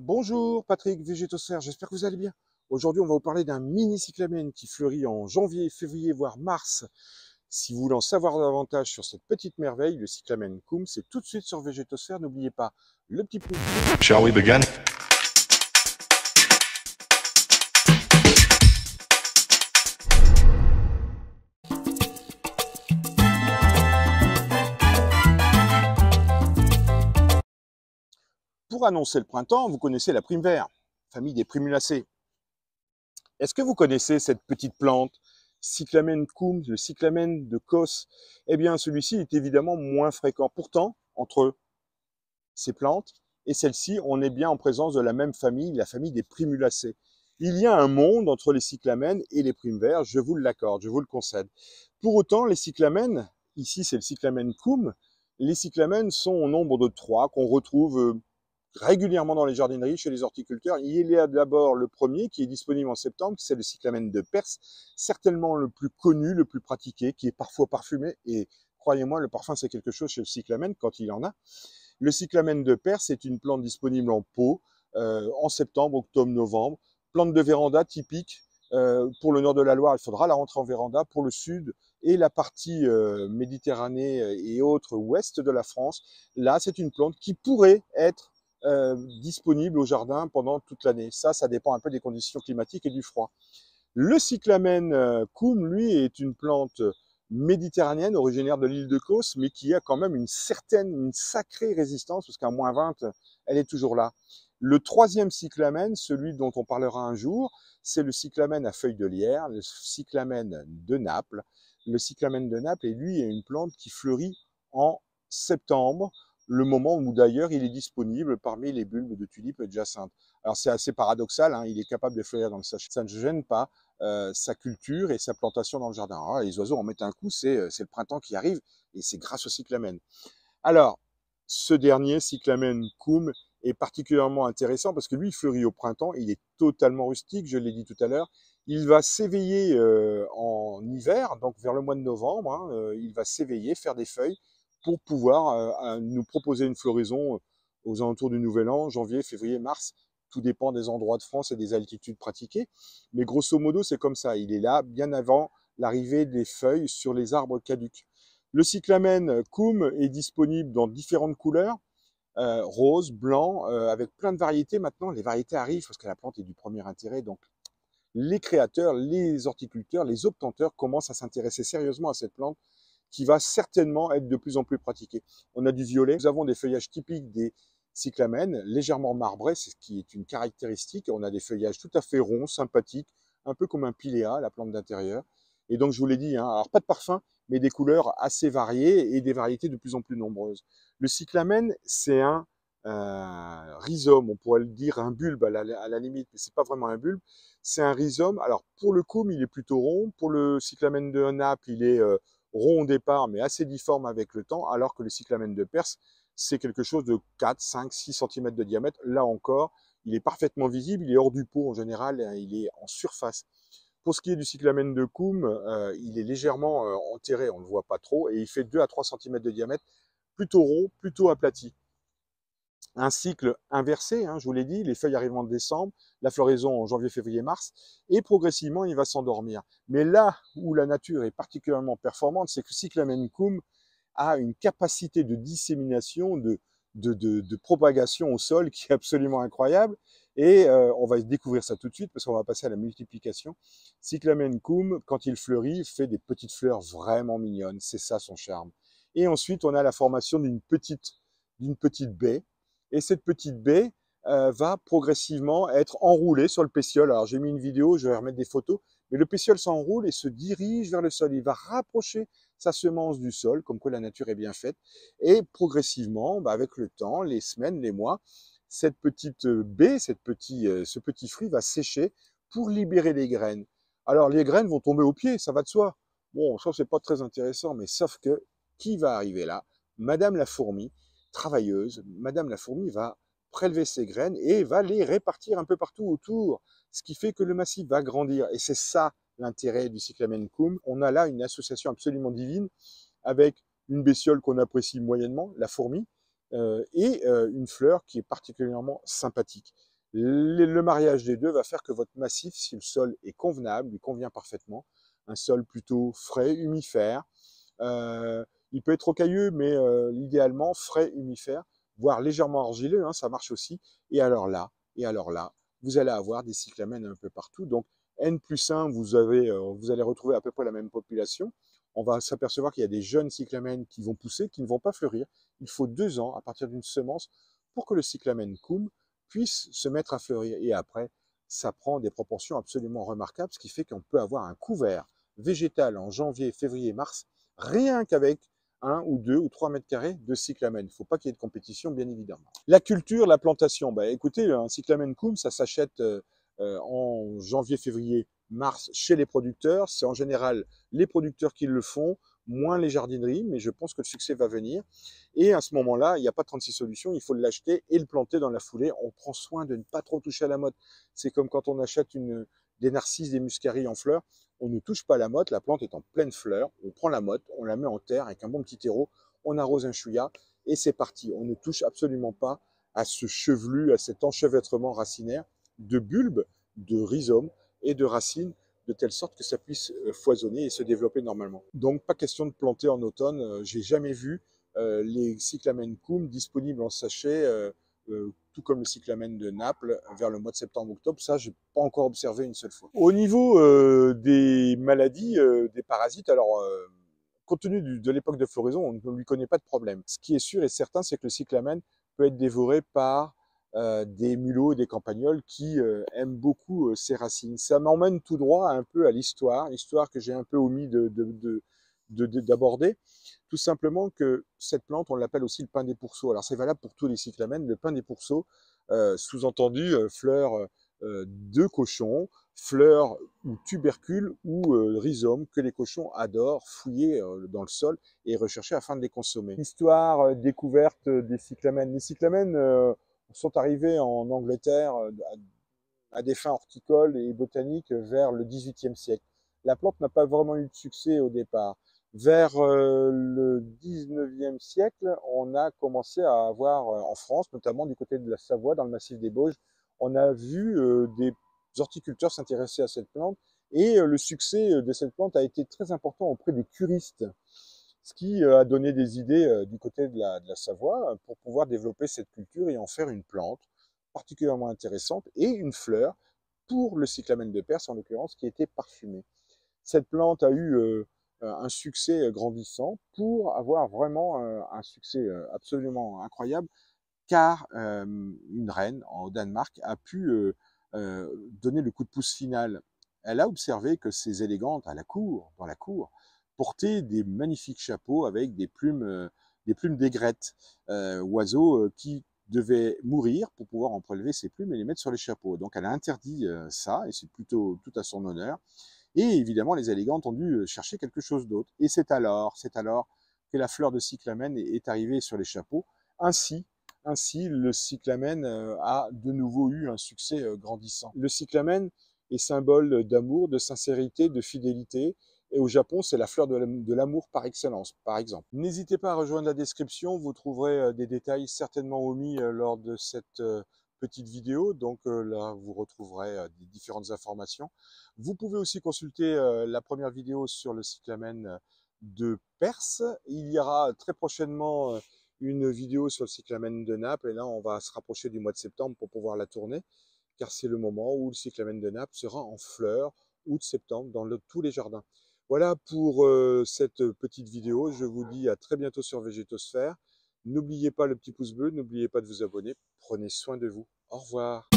Bonjour Patrick, Végétosphère, j'espère que vous allez bien. Aujourd'hui, on va vous parler d'un mini cyclamen qui fleurit en janvier, février, voire mars. Si vous voulez en savoir davantage sur cette petite merveille, le cyclamen Coum, c'est tout de suite sur Végétosphère. N'oubliez pas le petit pouce bleu. Shall we begin? Pour annoncer le printemps, vous connaissez la prime vert, famille des primulacées. Est-ce que vous connaissez cette petite plante, cyclamen Coum, le cyclamen de Cos? Eh bien, celui-ci est évidemment moins fréquent. Pourtant, entre ces plantes et celle-ci, on est bien en présence de la même famille, la famille des primulacées. Il y a un monde entre les cyclamens et les primes verts, je vous l'accorde, je vous le concède. Pour autant, les cyclamens, ici c'est le cyclamen Coum, les cyclamens sont au nombre de 3 qu'on retrouve régulièrement dans les jardineries, chez les horticulteurs. Il y a d'abord le premier qui est disponible en septembre, c'est le cyclamen de Perse, certainement le plus connu, le plus pratiqué, qui est parfois parfumé, et croyez-moi, le parfum c'est quelque chose chez le cyclamen quand il en a. Le cyclamen de Perse est une plante disponible en pot en septembre, octobre, novembre. Plante de véranda typique. Pour le nord de la Loire, il faudra la rentrer en véranda. Pour le sud et la partie Méditerranée et autres ouest de la France, là, c'est une plante qui pourrait être disponible au jardin pendant toute l'année. Ça dépend un peu des conditions climatiques et du froid. Le cyclamen Coum, lui, est une plante méditerranéenne, originaire de l'île de Kos, mais qui a quand même une sacrée résistance, parce qu'à moins 20, elle est toujours là. Le troisième cyclamen, celui dont on parlera un jour, c'est le cyclamen à feuilles de lierre, le cyclamen de Naples. Le cyclamen de Naples, et lui, est une plante qui fleurit en septembre, le moment où d'ailleurs il est disponible parmi les bulbes de tulipes et de jacinthe. Alors c'est assez paradoxal, hein, il est capable de fleurir dans le sachet, ça ne gêne pas sa culture et sa plantation dans le jardin. Alors, les oiseaux en mettent un coup, c'est le printemps qui arrive, et c'est grâce au cyclamen. Alors, ce dernier, cyclamen Coum, est particulièrement intéressant parce que lui, il fleurit au printemps, il est totalement rustique, je l'ai dit tout à l'heure. Il va s'éveiller en hiver, donc vers le mois de novembre, hein, il va s'éveiller, faire des feuilles pour pouvoir nous proposer une floraison aux alentours du Nouvel An, janvier, février, mars. Tout dépend des endroits de France et des altitudes pratiquées. Mais grosso modo, c'est comme ça. Il est là bien avant l'arrivée des feuilles sur les arbres caducs. Le cyclamen Coum est disponible dans différentes couleurs, rose, blanc, avec plein de variétés. Maintenant, les variétés arrivent parce que la plante est du premier intérêt. Donc, les créateurs, les horticulteurs, les obtenteurs commencent à s'intéresser sérieusement à cette plante qui va certainement être de plus en plus pratiquée. On a du violet. Nous avons des feuillages typiques des cyclamens, légèrement marbrés, c'est ce qui est une caractéristique. On a des feuillages tout à fait ronds, sympathiques, un peu comme un pilea, la plante d'intérieur. Et donc, je vous l'ai dit, hein, alors pas de parfum, mais des couleurs assez variées et des variétés de plus en plus nombreuses. Le cyclamen, c'est un rhizome, on pourrait le dire un bulbe à la limite, mais c'est pas vraiment un bulbe, c'est un rhizome. Alors, pour le Coum, il est plutôt rond. Pour le cyclamen de Naples, il est rond au départ, mais assez difforme avec le temps, alors que le cyclamen de Perse, c'est quelque chose de 4, 5, 6 cm de diamètre. Là encore, il est parfaitement visible, il est hors du pot en général, il est en surface. Pour ce qui est du cyclamen de Coum, il est légèrement enterré, on ne le voit pas trop, et il fait 2 à 3 cm de diamètre, plutôt rond, plutôt aplati. Un cycle inversé, hein, je vous l'ai dit, les feuilles arrivent en décembre, la floraison en janvier, février, mars, et progressivement il va s'endormir. Mais là où la nature est particulièrement performante, c'est que le cyclamen Coum a une capacité de dissémination, de propagation au sol qui est absolument incroyable. Et on va découvrir ça tout de suite parce qu'on va passer à la multiplication. Cyclamen Coum, quand il fleurit, fait des petites fleurs vraiment mignonnes. C'est ça son charme. Et ensuite, on a la formation d'une petite baie. Et cette petite baie va progressivement être enroulée sur le pétiole. Alors j'ai mis une vidéo, je vais remettre des photos. Mais le pétiole s'enroule et se dirige vers le sol. Il va rapprocher sa semence du sol, comme quoi la nature est bien faite. Et progressivement, avec le temps, les semaines, les mois, cette petite baie, ce petit fruit va sécher pour libérer les graines. Alors les graines vont tomber au pied, ça va de soi. Bon, ça c'est pas très intéressant, mais sauf que qui va arriver là? Madame la fourmi, travailleuse, Madame la fourmi va prélever ses graines et va les répartir un peu partout autour, ce qui fait que le massif va grandir. Et c'est ça l'intérêt du cyclamen Coum. On a là une association absolument divine avec une bestiole qu'on apprécie moyennement, la fourmi, et une fleur qui est particulièrement sympathique. Le mariage des deux va faire que votre massif, si le sol est convenable, lui convient parfaitement, un sol plutôt frais, humifère, il peut être rocailleux, mais idéalement frais, humifère, voire légèrement argileux, hein, ça marche aussi. Et alors là, vous allez avoir des cyclamènes un peu partout. Donc N+1, vous allez retrouver à peu près la même population. On va s'apercevoir qu'il y a des jeunes cyclamènes qui vont pousser, qui ne vont pas fleurir. Il faut 2 ans à partir d'une semence pour que le cyclamène coum puisse se mettre à fleurir. Et après, ça prend des proportions absolument remarquables, ce qui fait qu'on peut avoir un couvert végétal en janvier, février, mars, rien qu'avec 1 ou 2 ou 3 mètres carrés de cyclamen. Il ne faut pas qu'il y ait de compétition, bien évidemment. La culture, la plantation. Bah, écoutez, un cyclamen coum, ça s'achète en janvier, février, mars chez les producteurs. C'est en général les producteurs qui le font, moins les jardineries, mais je pense que le succès va venir. Et à ce moment-là, il n'y a pas 36 solutions, il faut l'acheter et le planter dans la foulée. On prend soin de ne pas trop toucher à la motte. C'est comme quand on achète des narcisses, des muscaries en fleurs. On ne touche pas la motte, la plante est en pleine fleur, on prend la motte, on la met en terre avec un bon petit terreau, on arrose un chouïa et c'est parti. On ne touche absolument pas à ce chevelu, à cet enchevêtrement racinaire de bulbes, de rhizomes et de racines, de telle sorte que ça puisse foisonner et se développer normalement. Donc pas question de planter en automne, j'ai jamais vu les cyclamen coum disponibles en sachet, tout comme le cyclamen de Naples, vers le mois de septembre-octobre. Ça, j'ai pas encore observé une seule fois. Au niveau des maladies, des parasites, alors compte tenu de l'époque de floraison, on ne lui connaît pas de problème. Ce qui est sûr et certain, c'est que le cyclamen peut être dévoré par des mulots et des campagnols qui aiment beaucoup ces racines. Ça m'emmène tout droit un peu à l'histoire que j'ai un peu omis d'aborder. Tout simplement que cette plante, on l'appelle aussi le pain des pourceaux. Alors c'est valable pour tous les cyclamens. Le pain des pourceaux, sous-entendu, fleurs de cochon, fleurs ou tubercules ou rhizomes que les cochons adorent fouiller dans le sol et rechercher afin de les consommer. Histoire découverte des cyclamens. Les cyclamens sont arrivés en Angleterre à des fins horticoles et botaniques vers le XVIIIe siècle. La plante n'a pas vraiment eu de succès au départ. Vers le XIXe siècle, on a commencé à avoir en France, notamment du côté de la Savoie, dans le massif des Bauges, on a vu des horticulteurs s'intéresser à cette plante et le succès de cette plante a été très important auprès des curistes, ce qui a donné des idées du côté de la Savoie pour pouvoir développer cette culture et en faire une plante particulièrement intéressante et une fleur pour le cyclamen de Perse en l'occurrence qui était parfumée. Cette plante a eu un succès grandissant pour avoir vraiment un succès absolument incroyable car une reine au Danemark a pu donner le coup de pouce final. Elle a observé que ces élégantes à la cour, dans la cour, portaient des magnifiques chapeaux avec des plumes d'aigrettes, oiseaux qui devaient mourir pour pouvoir en prélever ces plumes et les mettre sur les chapeaux. Donc elle a interdit ça, et c'est plutôt tout à son honneur. Et évidemment, les élégantes ont dû chercher quelque chose d'autre. Et c'est alors que la fleur de cyclamen est arrivée sur les chapeaux. Ainsi, le cyclamen a de nouveau eu un succès grandissant. Le cyclamen est symbole d'amour, de sincérité, de fidélité. Et au Japon, c'est la fleur de l'amour par excellence, par exemple. N'hésitez pas à rejoindre la description, vous trouverez des détails certainement omis lors de cette petite vidéo. Donc là, vous retrouverez des différentes informations. Vous pouvez aussi consulter la première vidéo sur le cyclamen de Perse. Il y aura très prochainement une vidéo sur le cyclamen de Naples. Et là, on va se rapprocher du mois de septembre pour pouvoir la tourner, car c'est le moment où le cyclamen de Naples sera en fleurs, août-septembre, dans tous les jardins. Voilà pour cette petite vidéo. Je vous dis à très bientôt sur Végétosphère. N'oubliez pas le petit pouce bleu, n'oubliez pas de vous abonner. Prenez soin de vous. Au revoir.